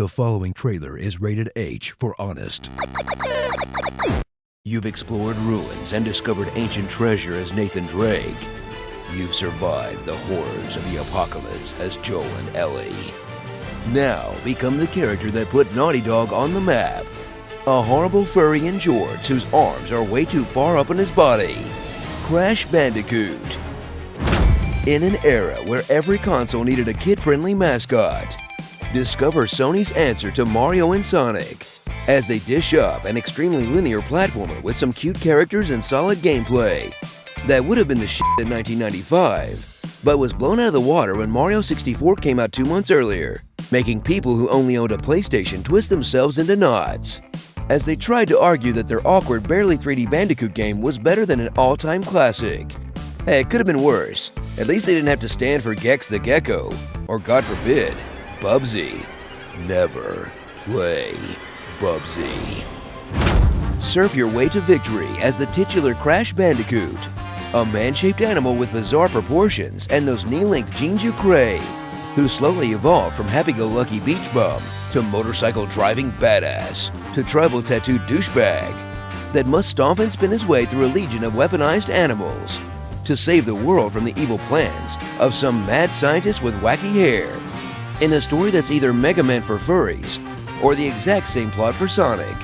The following trailer is rated H for honest. You've explored ruins and discovered ancient treasure as Nathan Drake. You've survived the horrors of the apocalypse as Joel and Ellie. Now become the character that put Naughty Dog on the map. A horrible furry in jorts whose arms are way too far up on his body. Crash Bandicoot. In an era where every console needed a kid-friendly mascot, discover Sony's answer to Mario and Sonic as they dish up an extremely linear platformer with some cute characters and solid gameplay that would have been the shit in 1995, but was blown out of the water when Mario 64 came out 2 months earlier, making people who only owned a PlayStation twist themselves into knots as they tried to argue that their awkward, barely 3D Bandicoot game was better than an all-time classic. Hey, it could have been worse. At least they didn't have to stand for Gex the Gecko, or God forbid, Bubsy. Never play Bubsy. Surf your way to victory as the titular Crash Bandicoot, a man-shaped animal with bizarre proportions and those knee-length jeans you crave, who slowly evolved from happy-go-lucky beach bum to motorcycle driving badass to tribal tattooed douchebag that must stomp and spin his way through a legion of weaponized animals to save the world from the evil plans of some mad scientist with wacky hair, in a story that's either Mega Man for furries or the exact same plot for Sonic.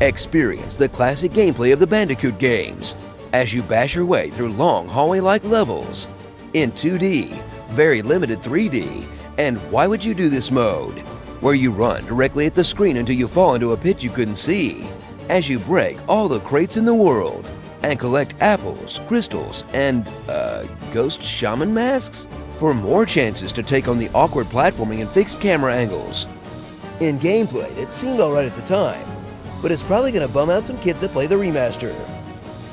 Experience the classic gameplay of the Bandicoot games as you bash your way through long hallway-like levels in 2D, very limited 3D, and Why Would You Do This mode, where you run directly at the screen until you fall into a pit you couldn't see as you break all the crates in the world and collect apples, crystals, and, ghost shaman masks for more chances to take on the awkward platforming and fixed camera angles. In gameplay, it seemed alright at the time, but it's probably gonna bum out some kids that play the remaster.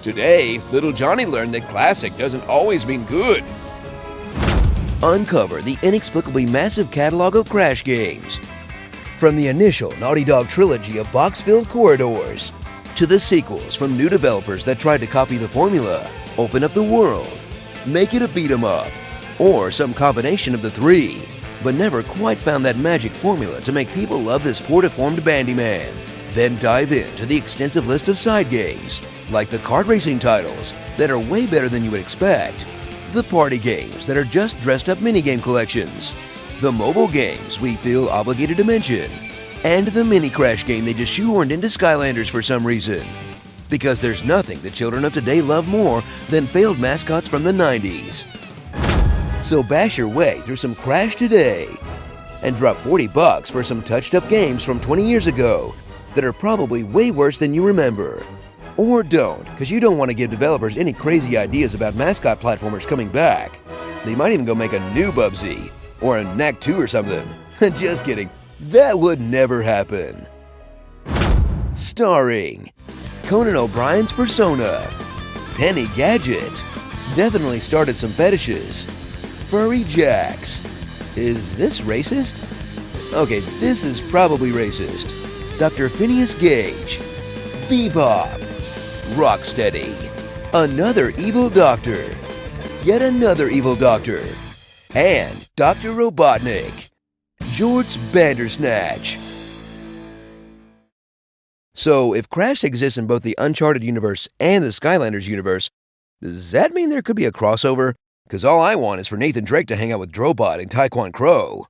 Today, little Johnny learned that classic doesn't always mean good. Uncover the inexplicably massive catalog of Crash games, from the initial Naughty Dog trilogy of box-filled corridors to the sequels from new developers that tried to copy the formula, open up the world, make it a beat-em-up, or some combination of the three, but never quite found that magic formula to make people love this poor deformed Bandyman. Then dive into the extensive list of side games, like the kart racing titles that are way better than you would expect, the party games that are just dressed up minigame collections, the mobile games we feel obligated to mention, and the mini Crash game they just shoehorned into Skylanders for some reason. Because there's nothing the children of today love more than failed mascots from the 90s. So bash your way through some Crash today and drop $40 for some touched-up games from 20 years ago that are probably way worse than you remember. Or don't, because you don't want to give developers any crazy ideas about mascot platformers coming back. They might even go make a new Bubsy, or a Knack 2 or something. Just kidding, that would never happen. Starring Conan O'Brien's Persona, Penny Gadget, definitely started some fetishes, Furry Jax. Is this racist? Okay, this is probably racist. Dr. Phineas Gage, Bebop, Rocksteady, another evil doctor, yet another evil doctor, and Dr. Robotnik, George Bandersnatch. So, if Crash exists in both the Uncharted universe and the Skylanders universe, does that mean there could be a crossover? Because all I want is for Nathan Drake to hang out with Drobot and Taekwon Crow.